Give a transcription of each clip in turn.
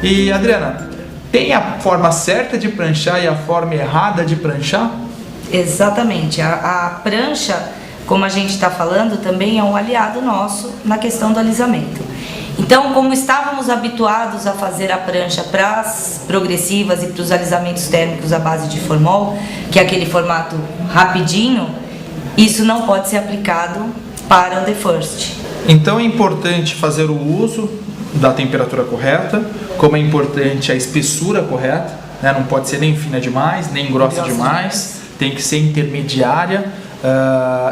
E Adriana, tem a forma certa de pranchar e a forma errada de pranchar? Exatamente. A prancha, como a gente está falando, também é um aliado nosso na questão do alisamento. Então, como estávamos habituados a fazer a prancha para as progressivas e para os alisamentos térmicos à base de formol, que é aquele formato rapidinho, isso não pode ser aplicado para o The First. Então é importante fazer o uso da temperatura correta, como é importante a espessura correta, né? Não pode ser nem fina demais, nem grossa demais, tem que ser intermediária,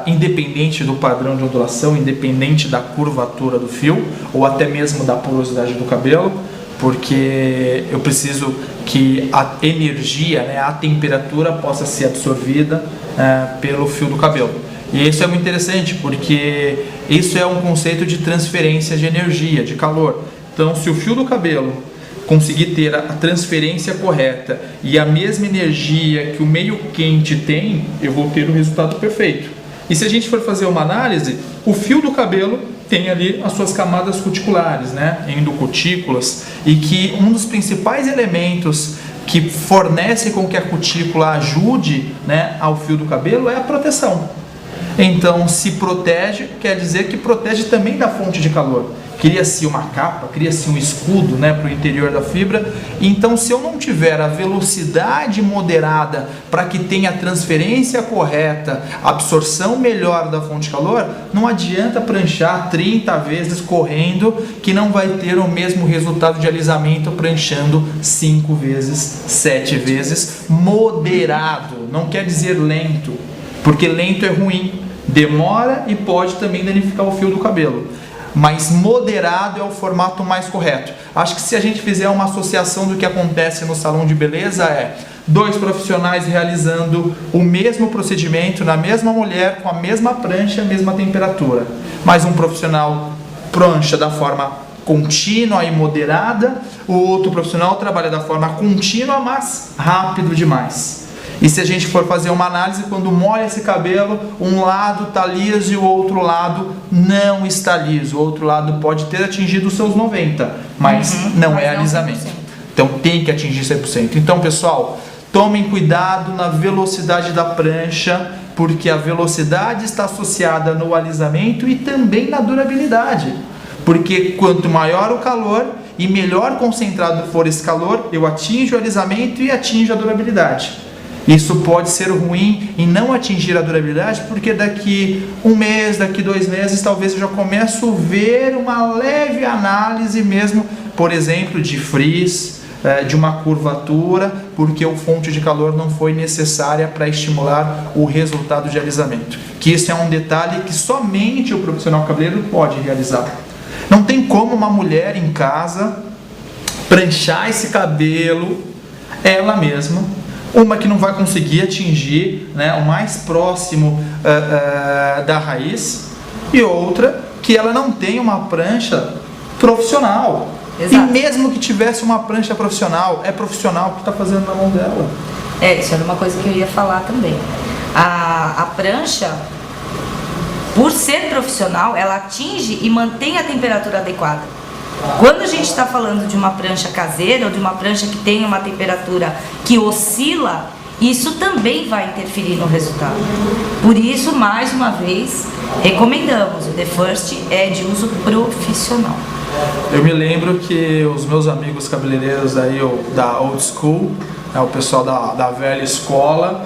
independente do padrão de ondulação, independente da curvatura do fio, ou até mesmo da porosidade do cabelo, porque eu preciso que a energia, né, a temperatura possa ser absorvida pelo fio do cabelo. E isso é muito interessante, porque isso é um conceito de transferência de energia, de calor. Então, se o fio do cabelo conseguir ter a transferência correta e a mesma energia que o meio quente tem, eu vou ter o resultado perfeito. E se a gente for fazer uma análise, o fio do cabelo tem ali as suas camadas cuticulares, né, endocutículas, e que um dos principais elementos que fornece com que a cutícula ajude, né, ao fio do cabelo é a proteção. Então, se protege, quer dizer que protege também da fonte de calor. Cria-se uma capa, cria-se um escudo, né, para o interior da fibra. Então, se eu não tiver a velocidade moderada para que tenha a transferência correta, absorção melhor da fonte de calor, não adianta pranchar 30 vezes correndo, que não vai ter o mesmo resultado de alisamento pranchando 5 vezes, 7 vezes, moderado. Não quer dizer lento, porque lento é ruim, demora e pode também danificar o fio do cabelo. Mas moderado é o formato mais correto. Acho que se a gente fizer uma associação do que acontece no salão de beleza, é 2 profissionais realizando o mesmo procedimento na mesma mulher, com a mesma prancha, a mesma temperatura. Mas um profissional prancha da forma contínua e moderada, o outro profissional trabalha da forma contínua, mas rápido demais. E se a gente for fazer uma análise, quando molha esse cabelo, um lado está liso e o outro lado não está liso. O outro lado pode ter atingido os seus 90%, mas não é alisamento. Então tem que atingir 100%. Então, pessoal, tomem cuidado na velocidade da prancha, porque a velocidade está associada no alisamento e também na durabilidade. Porque quanto maior o calor e melhor concentrado for esse calor, eu atinjo o alisamento e atinjo a durabilidade. Isso pode ser ruim em não atingir a durabilidade, porque daqui 1 mês, daqui 2 meses, talvez eu já começo a ver uma leve análise mesmo, por exemplo, de frizz, de uma curvatura, porque a fonte de calor não foi necessária para estimular o resultado de alisamento. Que isso é um detalhe que somente o profissional cabeleireiro pode realizar. Não tem como uma mulher em casa pranchar esse cabelo ela mesma, uma que não vai conseguir atingir, né, o mais próximo da raiz, e outra que ela não tem uma prancha profissional. Exato. E mesmo que tivesse uma prancha profissional, é profissional que está fazendo na mão dela. Isso era uma coisa que eu ia falar também. A prancha, por ser profissional, ela atinge e mantém a temperatura adequada. Quando a gente está falando de uma prancha caseira ou de uma prancha que tem uma temperatura que oscila, isso também vai interferir no resultado. Por isso, mais uma vez, recomendamos, o The First é de uso profissional. Eu me lembro que os meus amigos cabeleireiros aí, da old school, o pessoal da velha escola,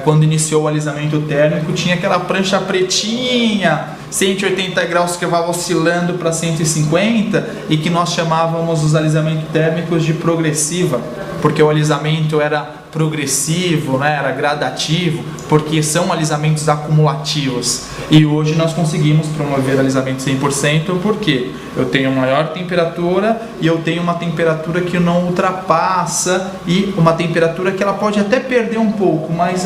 quando iniciou o alisamento térmico, tinha aquela prancha pretinha, 180 graus, que vai oscilando para 150, e que nós chamávamos os alisamentos térmicos de progressiva, porque o alisamento era progressivo, né, era gradativo, porque são alisamentos acumulativos. E hoje nós conseguimos promover alisamento 100%, porque eu tenho maior temperatura e eu tenho uma temperatura que não ultrapassa, e uma temperatura que ela pode até perder um pouco, mas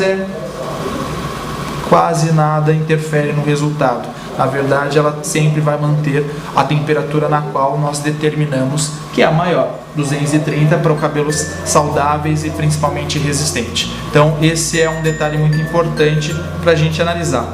quase nada interfere no resultado. Na verdade, ela sempre vai manter a temperatura na qual nós determinamos que é a maior, 230, para cabelos saudáveis e principalmente resistentes. Então, esse é um detalhe muito importante para a gente analisar.